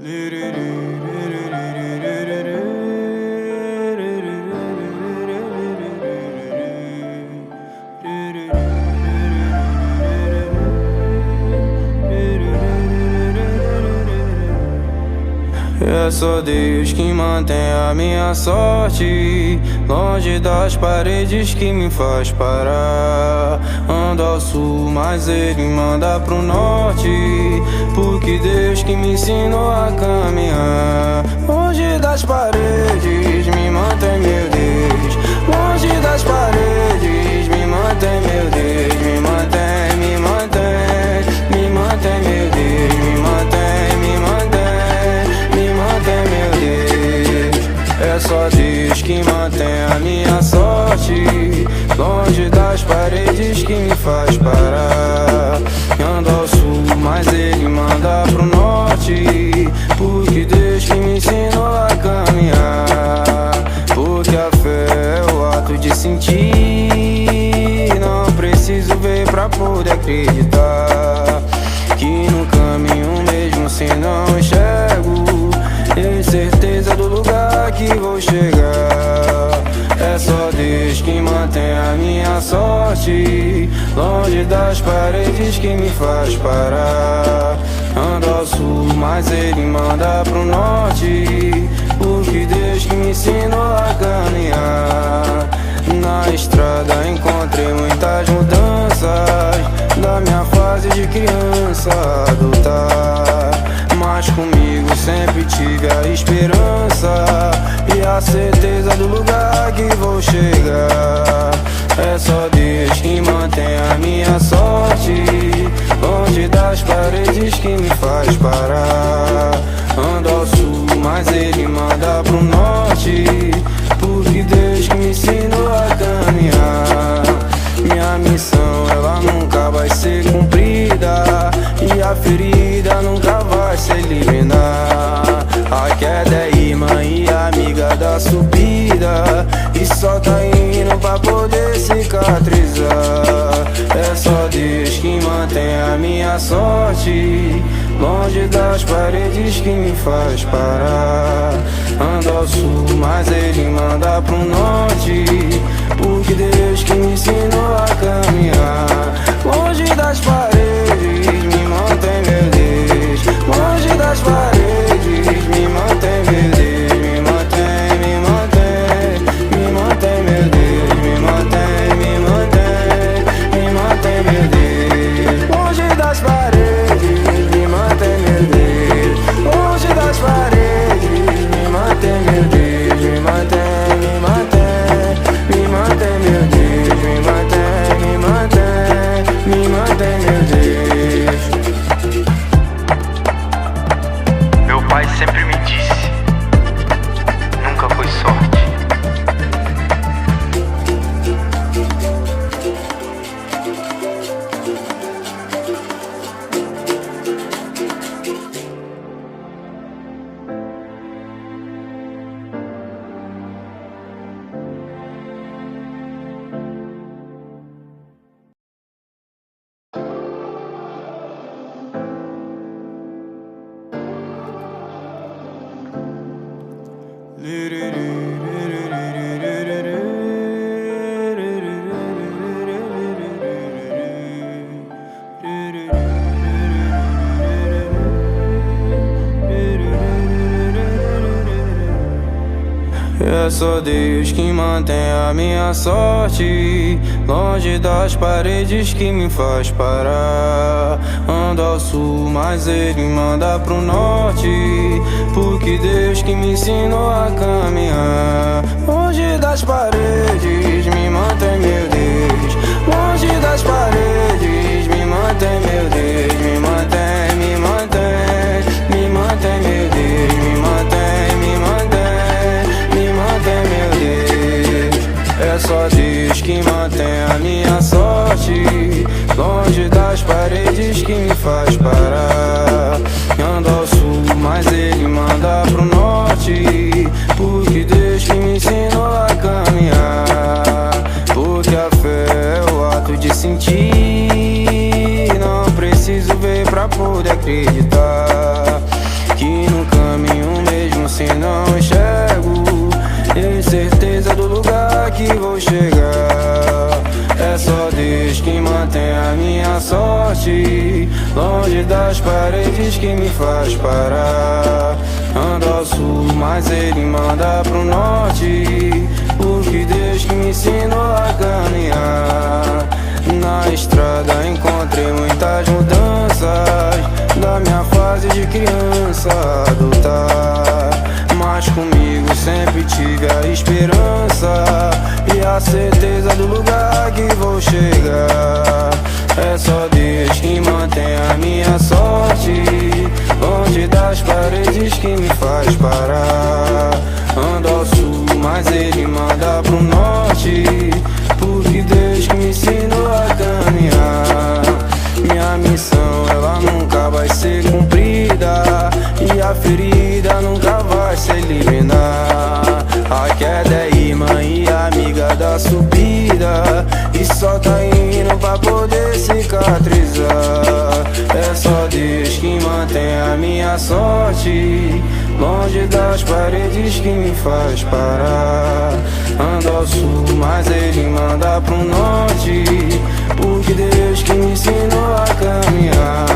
É só Deus que mantém a minha sorte, longe das paredes que me faz parar. Ando ao sul, mas ele manda pro norte, porque Deus que me ensinou a caminhar. Longe das paredes me mantém, meu Deus. Longe das paredes me mantém, meu Deus. Me mantém, me mantém, me mantém, meu Deus. Me mantém, me mantém, me mantém, meu Deus. É só Deus que mantém a minha sorte, longe das paredes que me faz parar. Ando ao sul, mas ele manda pro norte, porque Deus que me ensinou a caminhar. Porque a fé é o ato de sentir, não preciso ver pra poder acreditar. Que no caminho mesmo se não enxergo, tenho certeza do lugar que vou chegar. É só Deus que mantém a minha sorte, longe das paredes que me faz parar. Ando ao sul, mas ele manda pro norte, porque Deus que me ensinou a caminhar. Na estrada encontrei muitas mudanças, da minha fase de criança a adultar. Mas comigo sempre tive a esperança e a certeza do lugar que vou chegar. É só Deus que mantém a minha sorte, longe das paredes que me faz parar. Ando ao sul, mas ele manda pro norte, porque Deus que me ensinou a caminhar. Minha missão, ela nunca vai ser cumprida, e a ferida nunca vai se eliminar. A queda é irmã e amiga da subida, e só tá indo pra poder cicatrizar. É só Deus que mantém a minha sorte, longe das paredes que me faz parar. Ando ao sul, mas ele manda pro norte, porque Deus que me ensinou a caminhar. Longe das paredes me mantém, meu Deus. Longe das paredes me mantém, meu Deus. Me mantém, me mantém, me mantém, meu Deus. Me mantém, me mantém, me mantém, meu Deus. Longe das paredes me mantém, meu Deus. Longe das paredes me mantém, meu Deus. Me mantém, me mantém, me mantém, meu Deus. Me mantém, me mantém, me mantém, meu Deus. Meu pai sempre me disse, nunca foi sorte. É só Deus que mantém a minha sorte, longe das paredes que me faz parar. Ando ao sul, mas ele manda pro norte, porque Deus que me ensinou a caminhar. Longe das paredes me mantém, meu Deus. Longe das paredes me mantém, meu Deus. Me mantém, me mantém, me mantém, meu Deus. Me mantém, me mantém, me mantém, meu Deus. É só Deus que mantém a minha sorte, longe das paredes que me faz parar. Ando ao sul, mas ele manda pro norte, porque Deus que me ensinou a caminhar. Porque a fé é o ato de sentir, não preciso ver pra poder acreditar. Que no não enxergo. Incerteza do lugar que vou chegar. É só Deus que mantém a minha sorte, longe das paredes que me faz parar. Ando ao sul, mas ele manda pro norte, porque Deus que me ensinou a caminhar. Na estrada encontrei muitas mudanças, da minha fase de criança a adulta. Mas comigo sempre tive a esperança e a certeza do lugar que vou chegar. É só Deus que mantém a minha sorte, longe das paredes que me faz parar. Ando ao sul, mas ele manda pro norte, porque Deus que me ensinou a caminhar. Minha missão, ela nunca vai ser cumprida, e a ferida nunca vai se eliminar. A queda é irmã e amiga da subida, e só tá indo pra poder cicatrizar. É só Deus que mantém a minha sorte, longe das paredes que me faz parar. Ando ao sul, mas ele manda pro norte, porque Deus que me ensinou a caminhar.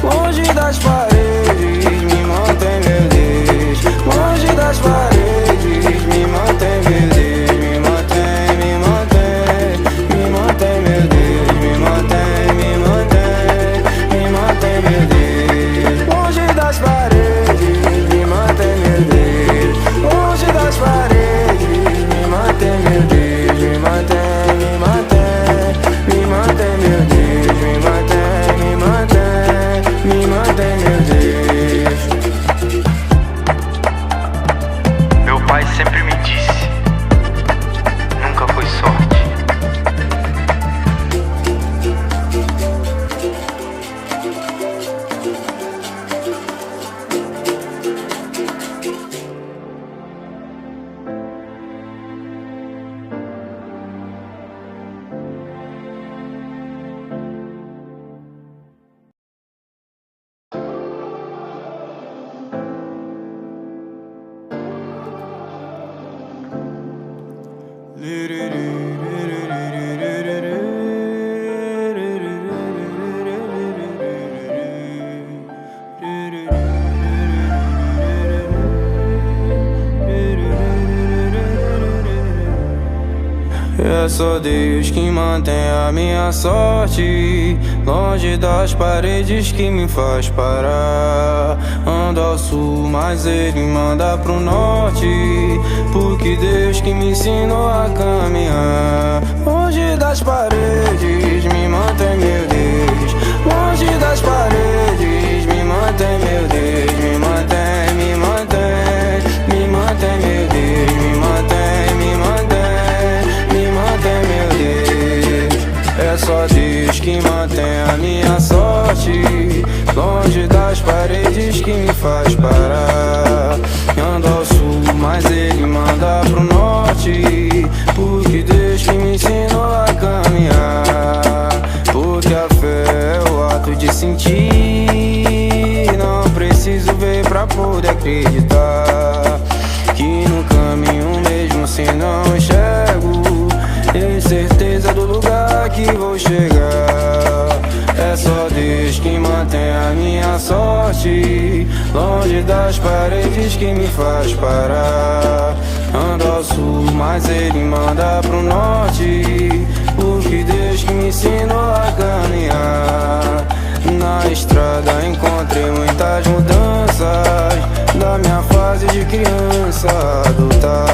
Longe das paredes, me mantém, meu Deus. Longe das paredes, me mantém, meu Deus. Me mantém, me mantém, me mantém, meu Deus. Me mantém, me mantém, me mantém, meu Deus. Longe das paredes, me mantém, meu Deus. Longe das paredes, me mantém, meu Deus. Me mantém, me mantém, me mantém, meu Deus. Me mantém, me mantém, me mantém, meu Deus. Meu pai sempre me disse, nunca foi sorte. É só Deus que mantém a minha sorte, longe das paredes que me faz parar. Ando ao sul, mas ele manda pro norte, porque Deus que me ensinou a caminhar. Longe das paredes, me mantém, meu Deus. Longe das paredes, me mantém, meu Deus. Me mantém, me mantém, me mantém, meu Deus. Me mantém, me mantém, me mantém, meu Deus. É só Deus que mantém a minha sorte, longe das paredes que me faz parar. Ando ao sul, mas ele manda pro norte, porque Deus que me ensinou a caminhar. Porque a fé é o ato de sentir, não preciso ver pra poder acreditar. Que no caminho mesmo se não enxergo, incerteza do lugar que vou chegar. É só Deus que mantém a minha sorte, longe das paredes que me faz parar. Ando ao sul, mas ele manda pro norte, porque Deus que me ensinou a caminhar. Na estrada encontrei muitas mudanças, da minha fase de criança a adulta.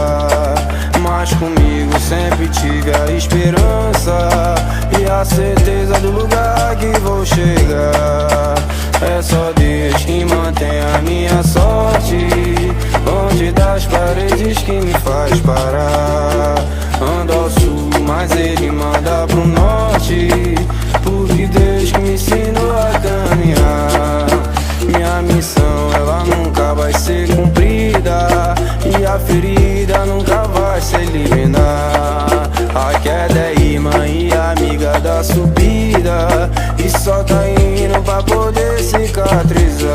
Mas comigo sempre tive a esperança e a certeza do lugar que vou chegar. É só Deus que mantém a minha sorte, longe das paredes que me faz parar. Ando ao sul, mas ele manda pro norte, porque Deus que me ensinou a caminhar. Minha missão, ela nunca vai ser cumprida, e a ferida nunca vai se eliminar. A queda é irmã e amiga da subida, e só tá indo pra poder cicatrizar.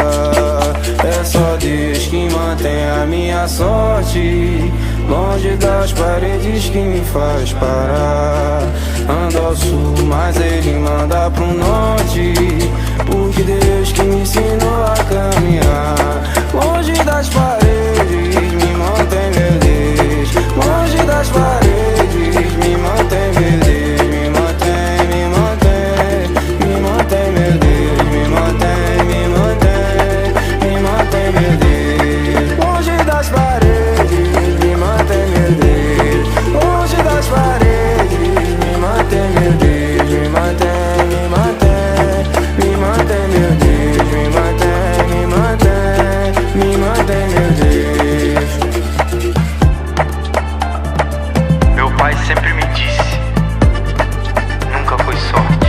É só Deus que mantém a a minha sorte, longe das paredes que me faz parar. Ando ao sul, mas ele manda pro norte, porque Deus que me ensinou a caminhar. Longe das paredes, me mantém meu Deus. Longe das paredes, me mantém meu Deus. Me mantém, me mantém, me mantém meu Deus. Me mantém, me mantém, me mantém meu Deus. Longe das paredes, me mantém meu Deus. Longe das paredes, me mantém meu Deus. Me mantém, me mantém, me mantém meu Deus. Me mantém, me mantém, me mantém meu Deus. Meu pai sempre me disse, nunca foi sorte.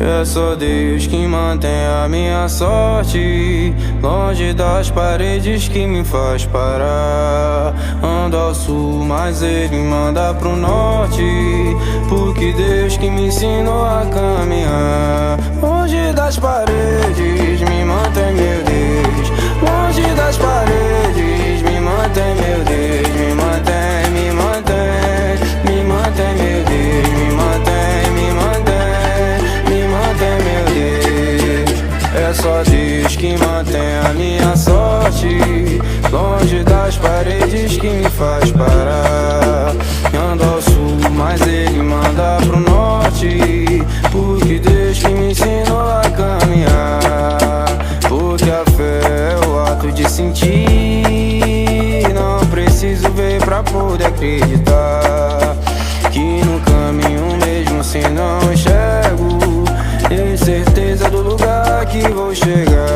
É só Deus que mantém a minha sorte, longe das paredes que me faz parar. Ando ao sul, mas ele manda pro norte, porque Deus que me ensinou a caminhar. Longe das paredes, me mantém meu Deus. Longe das paredes, me mantém meu Deus. Me mantém, me mantém, me mantém meu Deus. Me mantém, me mantém, me mantém meu Deus. É só Deus que mantém a minha sorte, longe das paredes que me faz parar. Ando ao sul, mas ele manda pro norte, porque Deus que me ensinou a caminhar. Porque a fé é o ato de sentir, não preciso ver pra poder acreditar. Que no caminho mesmo se não enxergo, tenho certeza do lugar que vou chegar.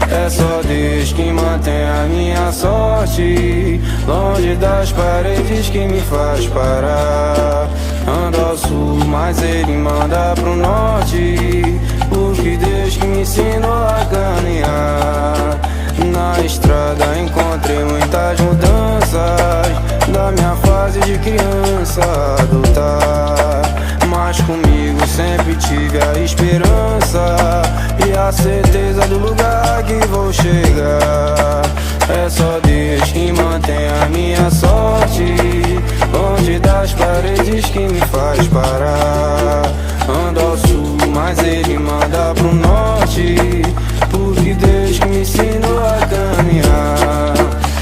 É só Deus que mantém a minha sorte, longe das paredes que me faz parar. Ando ao sul, mas ele manda pro norte, porque Deus que me ensinou a caminhar. Na estrada encontrei muitas mudanças, da minha fase de criança a adotar. Mas comigo sempre tive a esperança e a certeza do lugar que vou chegar. É só Deus que mantém a minha sorte, longe das paredes que me faz parar. Ando ao sul, mas ele manda pro norte, porque Deus que me ensinou a caminhar.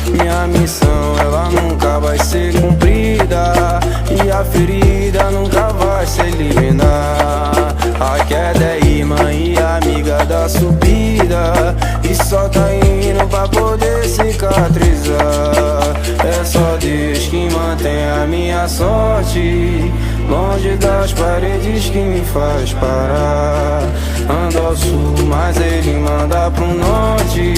Minha missão ela nunca vai ser cumprida, e a ferida nunca vai se eliminar. A queda é irmã e amiga da subida, e só tá indo pra poder cicatrizar. É só Deus que mantém a minha sorte, longe das paredes que me faz parar. Ando ao sul, mas ele manda pro norte,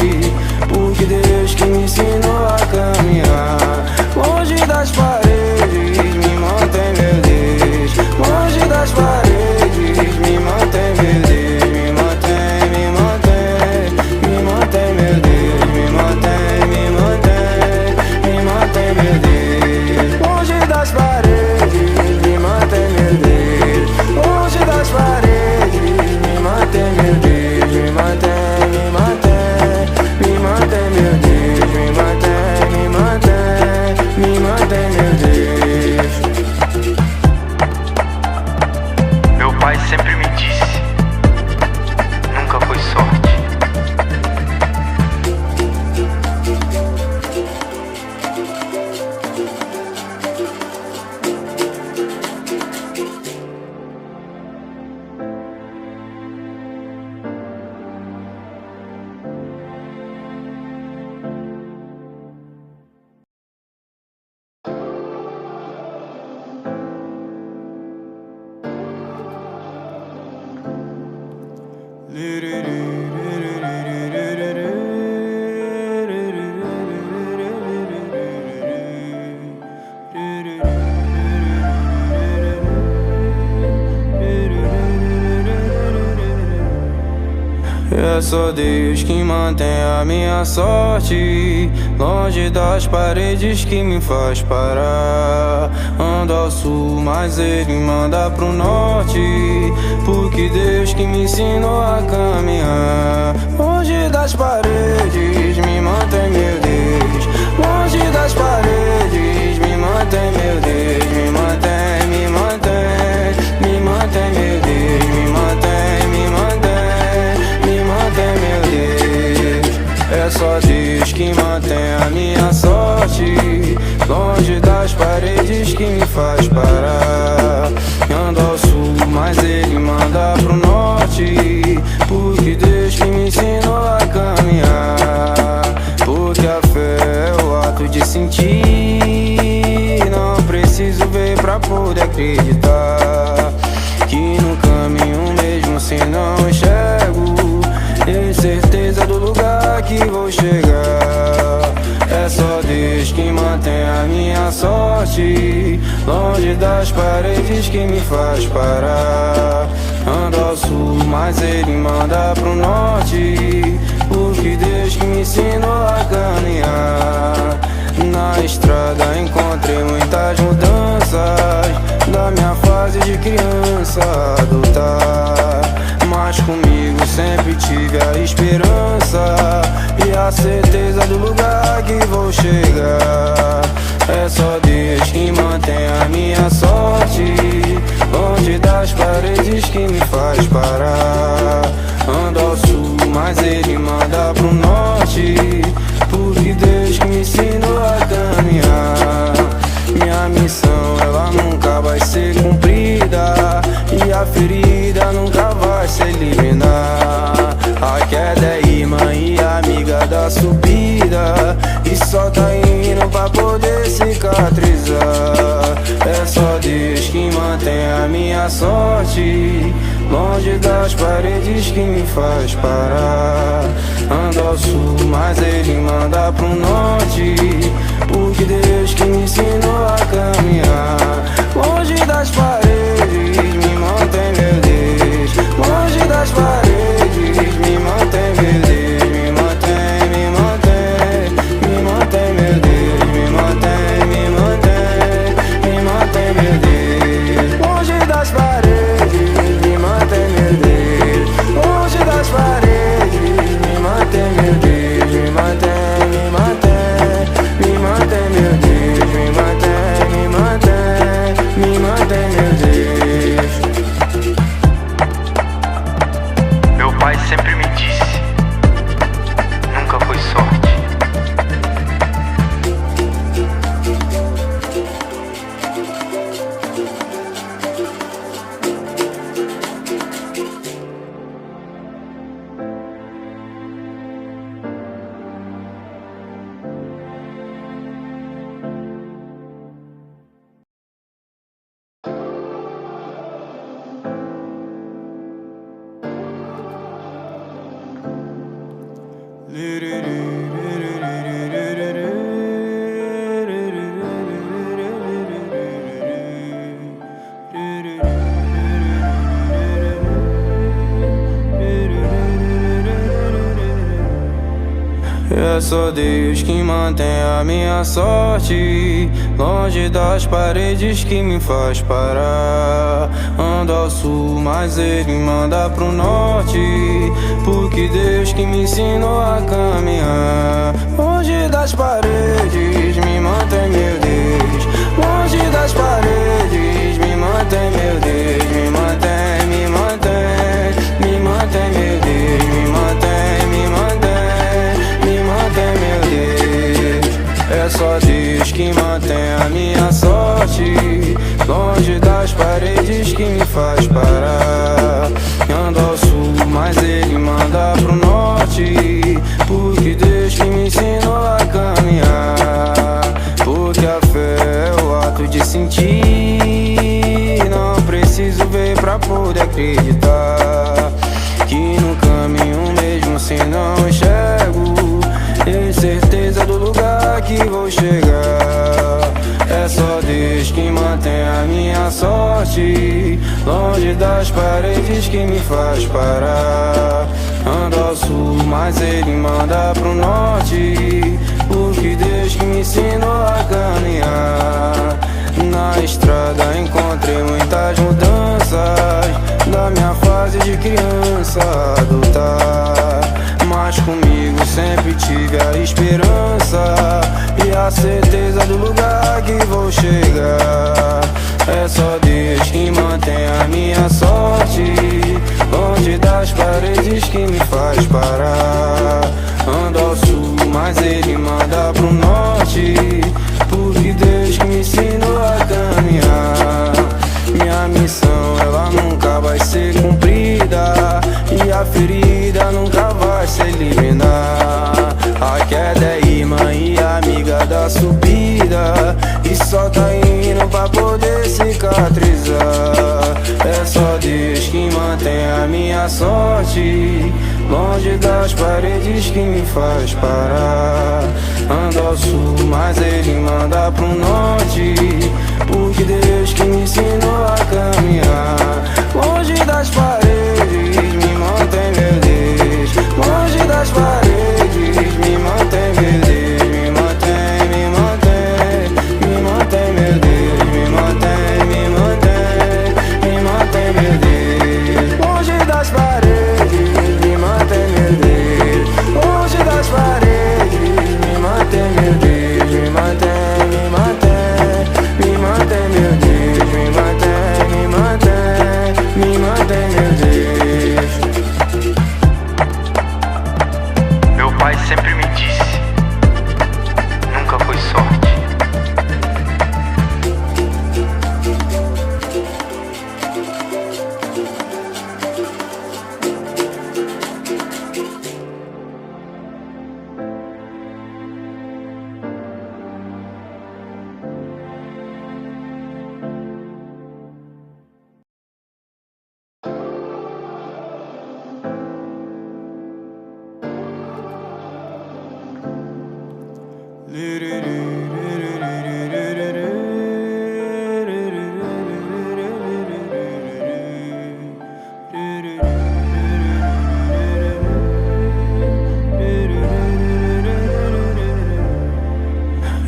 porque Deus que me ensinou a caminhar. Longe das paredes, me mantém meu Deus. Longe das paredes, me mantém meu Deus. Me mantém, me mantém, me mantém meu Deus. Me mantém, me mantém, me mantém meu Deus. Longe das paredes, me mantém meu Deus. Longe das paredes, me mantém meu Deus. Me mantém, me mantém, me mantém meu Deus. Me mantém, me mantém, me mantém meu Deus. É só Deus que mantém a minha sorte longe das paredes que me faz parar. Ando ao sul, mas ele manda pro norte, porque Deus que me ensinou a caminhar. Longe das paredes me mantém, meu Deus. Longe das paredes me mantém, meu Deus. Me mantém, me mantém, me mantém, meu Deus. Me mantém, me mantém, meu Deus. É só Deus que mantém a minha sorte longe das paredes que me faz parar. Ando ao sul, mas ele manda pro norte, porque Deus que me ensinou a caminhar. Porque a fé é o ato de sentir, não preciso ver pra poder acreditar que no caminho mesmo se não enxergo, tenho certeza do lugar que vou chegar. É só Deus que mantém a minha sorte longe das paredes que me faz parar. Ando ao sul, mas ele manda pro norte, porque Deus que me ensinou a caminhar. Na estrada encontrei muitas mudanças da minha fase de criança adulta, mas comigo sempre tive a esperança e a certeza do lugar que vou chegar. É só Deus que mantém a minha sorte longe das paredes que me faz parar. Ando ao sul, mas ele manda pro norte, porque Deus que me ensinou a caminhar. Minha missão ela nunca vai ser cumprida e a ferida nunca vai se eliminar. A queda é irmã e amiga da subida, e só tá indo pra poder cicatrizar. É só Deus que mantém a minha sorte longe das paredes que me faz parar. Ando ao sul, mas ele manda pro norte, porque Deus que me ensinou a caminhar. Longe das paredes me mantém, meu Deus. Longe das paredes me mantém, meu Deus. Me mantém, me mantém, me mantém, meu Deus. Me mantém, me mantém, me mantém, meu Deus. Longe das paredes me mantém, meu Deus. Longe das paredes me mantém, meu Deus. Me mantém, me mantém, me mantém, meu Deus. Me mantém, me mantém, me mantém, meu Deus. Meu pai sempre me disse, nunca foi sorte. É só Deus que mantém a minha sorte longe das paredes que me faz parar. Ando ao sul, mas ele manda pro norte, porque Deus que me ensinou a caminhar. Longe das paredes me mantém, meu Deus. Longe das paredes me mantém, meu Deus. Me mantém, me mantém, me mantém, meu Deus. Me mantém, me mantém, me mantém, meu Deus. É só Deus que mantém a minha sorte longe das paredes que me faz parar. Ando ao sul, mas ele manda pro norte, porque Deus que me ensinou a caminhar. Porque a fé é o ato de sentir, não preciso ver pra poder acreditar que no caminho que vou chegar. É só Deus que mantém a minha sorte longe das paredes que me faz parar. Ando ao sul, mas ele manda pro norte, porque Deus que me ensinou a caminhar. Na estrada encontrei muitas mudanças da minha fase de criança adulta, mas comigo sempre tive a esperança e a certeza do lugar que vou chegar. É só Deus que mantém a minha sorte longe das paredes que me faz parar. Ando ao sul, mas ele manda pro norte, porque Deus que me ensinou a caminhar. Minha missão, ela nunca vai ser cumprida, e a ferida nunca vai se eliminar. A queda é irmã e amiga da subida, e só tá indo pra poder cicatrizar. É só Deus que mantém a minha sorte longe das paredes que me faz parar. Ando ao sul, mas ele manda pro norte, porque Deus que me ensinou a caminhar. Longe das paredes me mantém, meu Deus. Longe das paredes me mantém, meu Deus. Me mantém, me mantém, me mantém, meu Deus. Me mantém, me mantém, me mantém, meu Deus. Longe das paredes me mantém, meu Deus. Longe das paredes me mantém, meu Deus. Me mantém, me mantém, me mantém, meu Deus. Me mantém, me mantém, me mantém, meu Deus. Meu pai sempre me disse, nunca foi sorte.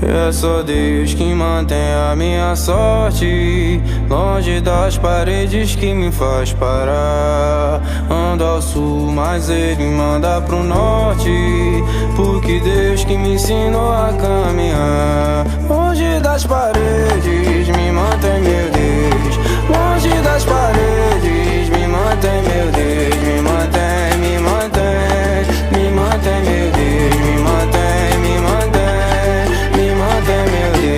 É só Deus que mantém a minha sorte longe das paredes que me faz parar. Ando ao sul, mas ele manda pro norte, porque Deus que me ensinou a caminhar. Longe das paredes me mantém, meu Deus. Longe das paredes me mantém, meu Deus. Me mantém, me mantém, me mantém, meu Deus. Me mantém, me mantém, me mantém, meu Deus.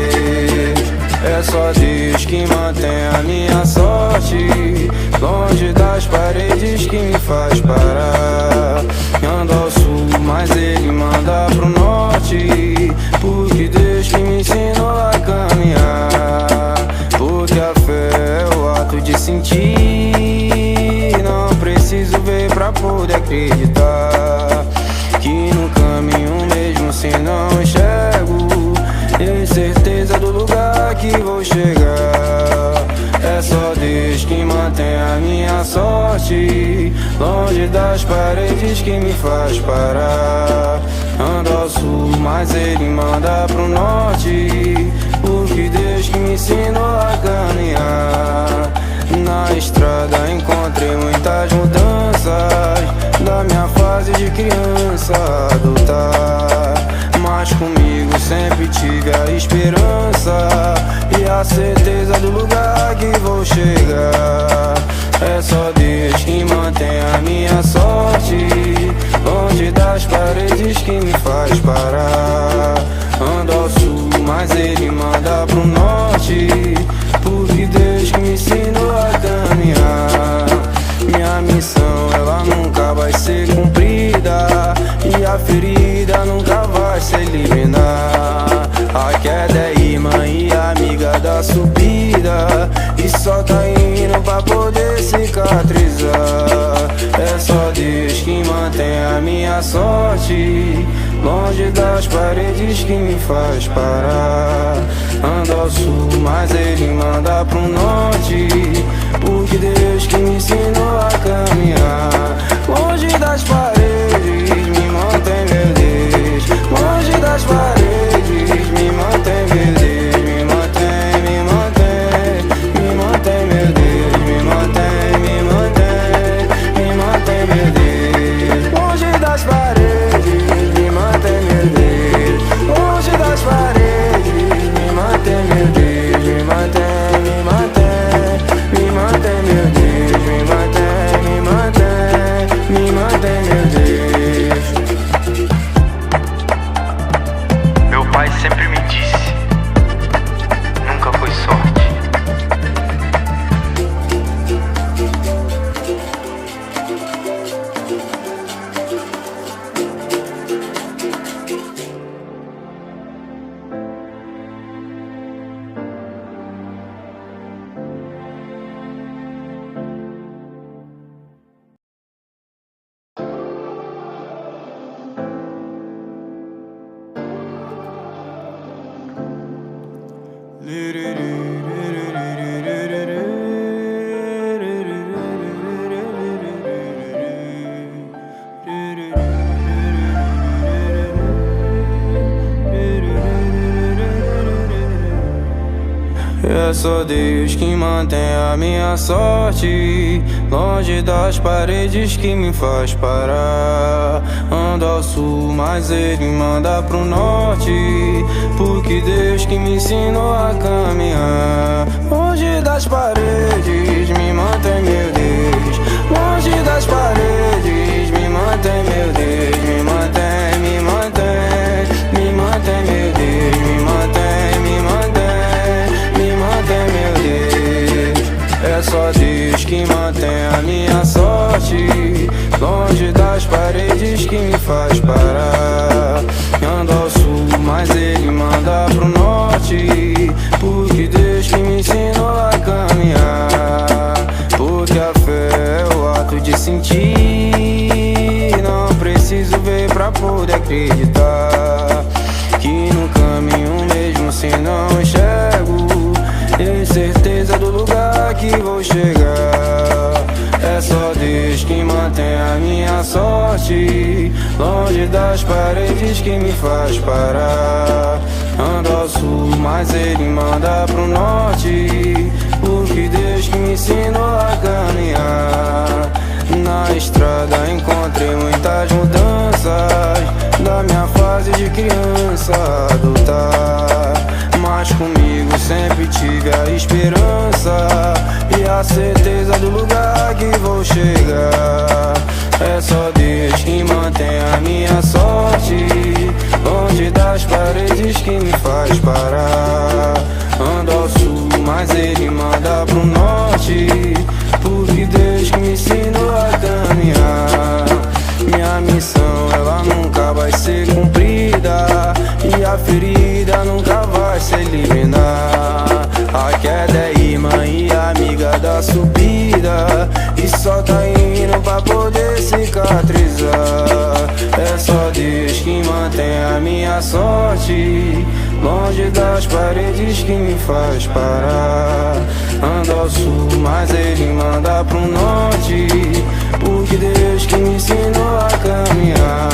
É só Deus que mantém a minha sorte longe das paredes que me faz parar. Ando ao sul, mas ele manda pro norte, porque Deus que me ensinou a caminhar. Porque a fé é o ato de sentir, não preciso ver pra poder acreditar que no caminho mesmo se não enxergo, tenho certeza do lugar que vou chegar. É só Deus que mantém a minha sorte longe das paredes que me faz parar. Ando ao sul, mas ele manda pro norte, porque Deus que me ensinou a caminhar. Na estrada encontrei muitas mudanças da minha fase de criança adulta, mas comigo sempre tive a esperança e a certeza do lugar que vou chegar. É só Deus que mantém a minha sorte longe das paredes que me faz parar. Ando ao sul, mas ele manda pro norte, porque Deus que me ensinou a caminhar. Minha missão, ela nunca vai ser cumprida, e a ferida nunca vai se eliminar. A queda é irmã e amiga da subida, e só tá indo pra poder cicatrizar. É só Deus que mantém a minha sorte longe das paredes que me faz parar. Ando ao sul, mas ele manda pro norte, porque Deus que me ensinou a caminhar. Longe das paredes, me mantém meu Deus. Longe das paredes, me mantém meu Deus. Me mantém, me mantém, me mantém meu Deus. Me mantém, me mantém, me mantém meu Deus. Longe das paredes, me mantém meu Deus. Longe das paredes, me mantém meu Deus. Me mantém, me mantém, me mantém meu Deus. Me mantém, me mantém, me mantém meu Deus. Meu pai sempre me disse, nunca foi sorte. É só Deus que mantém a minha sorte, longe das paredes que me faz parar. Ando ao sul, mas ele manda pro norte, porque Deus que me ensinou a caminhar. Longe das paredes, me mantém meu Deus. Longe das paredes, me mantém meu Deus. Me mantém, me mantém, me mantém meu Deus. Me mantém, me mantém, me mantém meu Deus. É só Deus que mantém a minha sorte, longe das paredes que me faz parar. Ando ao sul, mas ele manda pro norte, porque Deus que me ensinou a caminhar. Porque a fé é o ato de sentir, não preciso ver pra poder acreditar. Que no caminho mesmo se não enxergo, tenho certeza do lugar que vou chegar. É só Deus que mantém a minha sorte, longe das paredes que me faz parar. Ando ao sul, mas ele manda pro norte, porque Deus que me ensinou a caminhar. Na estrada encontrei muitas mudanças, da minha fase de criança adulta, mas comigo sempre tive a esperança e a certeza do lugar que vou chegar. É só Deus que mantém a minha sorte, longe das paredes que me faz parar. Ando ao sul, mas ele manda pro norte, porque Deus que me ensinou a caminhar. Minha missão ela nunca vai ser cumprida, e a ferida nunca vai se eliminar. A queda é irmã e amiga da subida, e só tá indo pra poder cicatrizar. É só Deus que mantém a minha sorte, longe das paredes que me faz parar. Ando ao sul, mas ele manda pro norte, porque Deus que me ensinou a caminhar.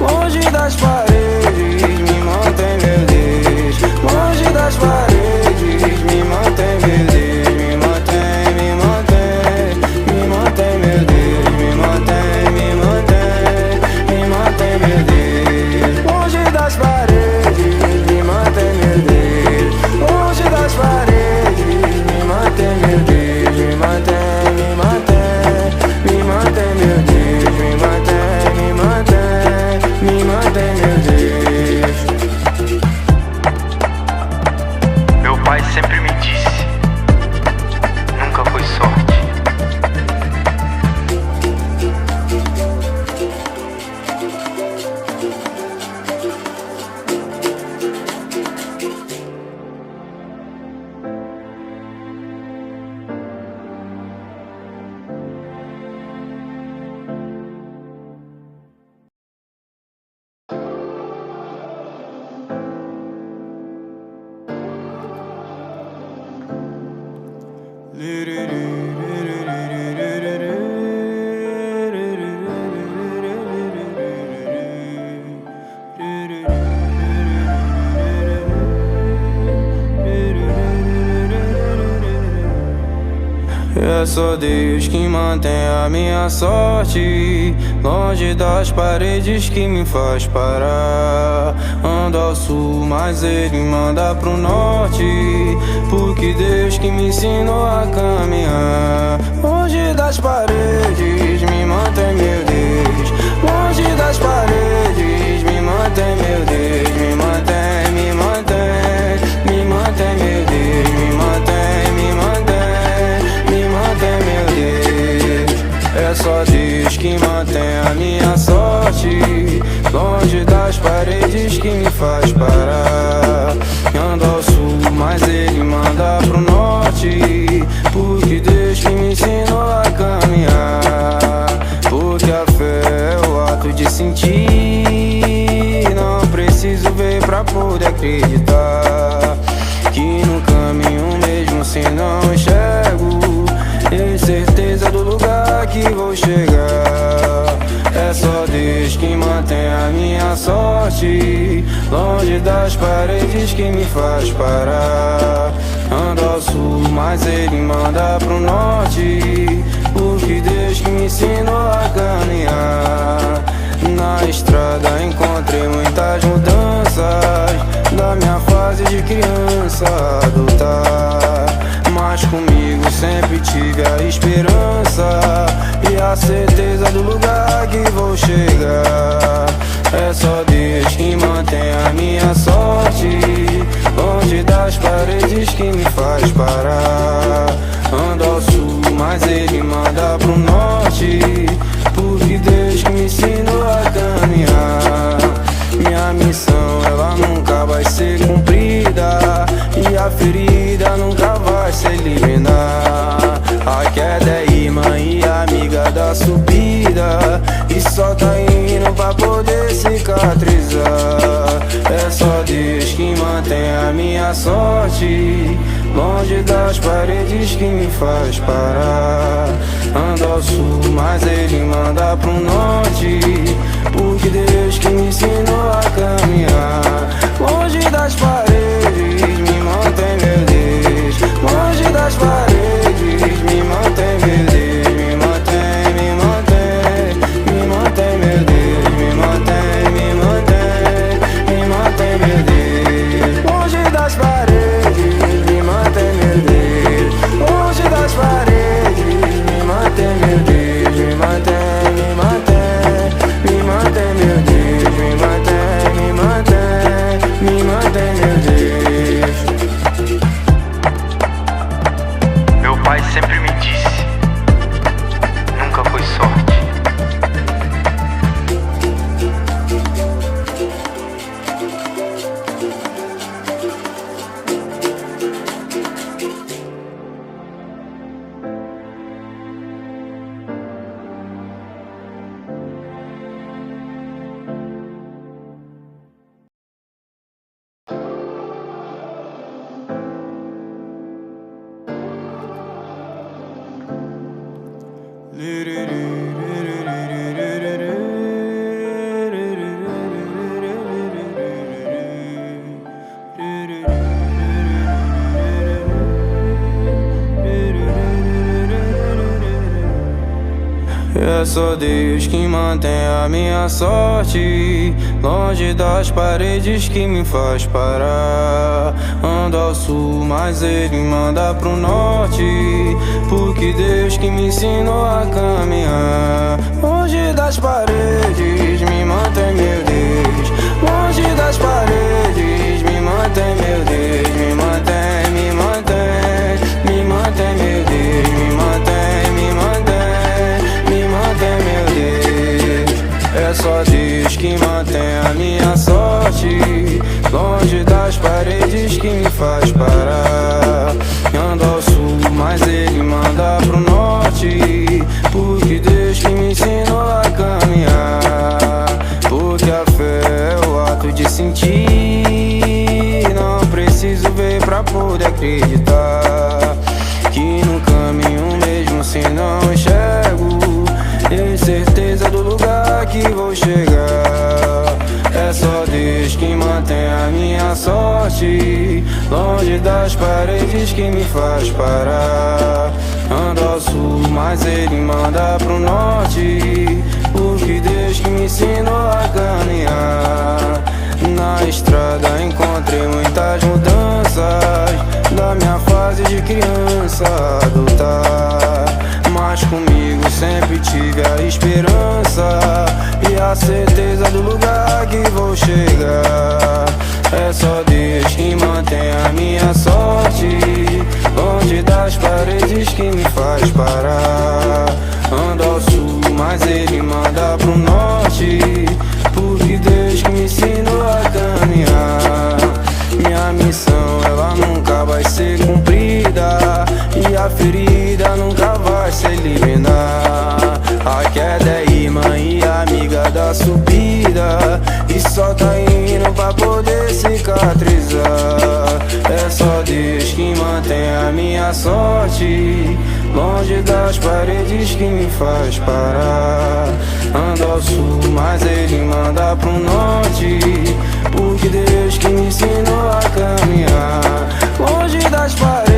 Longe das paredes, me mantém meu Deus. Longe das paredes, me mantém meu Deus. Me mantém, me mantém, me mantém meu Deus. Me mantém, me mantém, me mantém meu Deus. Longe das paredes, me mantém meu Deus. Longe das paredes, me mantém meu Deus. Me mantém, me mantém, é só Deus que mantém a minha sorte longe das paredes que me faz parar. Ando ao sul, mas ele manda pro norte, porque Deus que me ensinou a caminhar. Longe das paredes me mantém, meu Deus. Longe das paredes me mantém, meu Deus. Me mantém, me mantém, me mantém, meu Deus. Me mantém, me mantém, me mantém, meu Deus. É só Deus que mantém a minha sorte longe das paredes que me faz parar. Ando ao sul, mas ele manda pro norte, porque Deus que me ensinou a caminhar. Porque a fé é o ato de sentir, não preciso ver pra poder acreditar. Que no caminho mesmo se não enxergo, tenho certeza do lugar que vou chegar. É só Deus que mantém a minha sorte longe das paredes que me faz parar. Ando ao sul, mas ele manda pro norte, porque Deus que me ensinou a caminhar. Na estrada encontrei muitas mudanças da minha fase de criança adulta, mas comigo sempre tive a esperança e a certeza do lugar que vou chegar. É só Deus que mantém a minha sorte longe das paredes que me faz parar. Ando ao sul, mas ele manda pro norte, porque Deus que me ensinou a caminhar. Minha missão ela nunca vai ser cumprida e a ferida nunca vai se eliminar. A queda é irmã e amiga da subida, e só tá indo pra poder cicatrizar. É só Deus que mantém a minha sorte longe das paredes que me faz parar. Ando ao sul, mas ele manda pro norte, porque Deus que me ensinou a caminhar. Longe das paredes me mantém, meu Deus. Longe das paredes me mantém, meu Deus. Me mantém, me mantém, me mantém, meu Deus. Me mantém, me mantém, me mantém, meu Deus. Longe das paredes me mantém, meu Deus. Longe das paredes me mantém, meu Deus. Me mantém, me mantém, me mantém, meu Deus. Me mantém, me mantém, me mantém, meu Deus. Meu pai sempre me disse, nunca foi sorte. É só Deus que mantém a minha sorte longe das paredes que me faz parar. Ando ao sul, mas ele manda pro norte, porque Deus que me ensinou a caminhar. Longe das paredes me mantém, meu Deus. Longe das paredes me mantém, meu Deus. Me mantém, me mantém, me mantém, meu Deus. Me mantém, me mantém, me mantém, meu Deus. É só Deus que mantém a minha sorte longe das paredes que me faz parar. Ando ao sul, mas ele manda pro norte, porque Deus que me ensinou a caminhar. Porque a fé é o ato de sentir, não preciso ver pra poder acreditar. Que no caminho mesmo se não enxergo, tenho certeza do lugar que vou chegar. É só Deus que mantém a minha sorte longe das paredes que me faz parar. Ando ao sul, mas ele manda pro norte, porque Deus que me ensinou a caminhar. Na estrada encontrei muitas mudanças, da minha fase de criança adulta. Mas comigo sempre tive a esperança e a certeza do lugar que vou chegar. É só Deus que mantém a minha sorte, longe das paredes que me faz parar. Ando ao sul, mas ele manda pro norte, porque Deus que me ensinou a caminhar. Minha missão, ela nunca vai ser cumprida, e a ferida nunca vai se eliminar. A queda é irmã e amiga da subida, e só tá indo pra poder cicatrizar. É só Deus que mantém a minha sorte, longe das paredes que me faz parar. Ando ao sul, mas ele manda pro norte, porque Deus que me ensinou a caminhar. Longe das paredes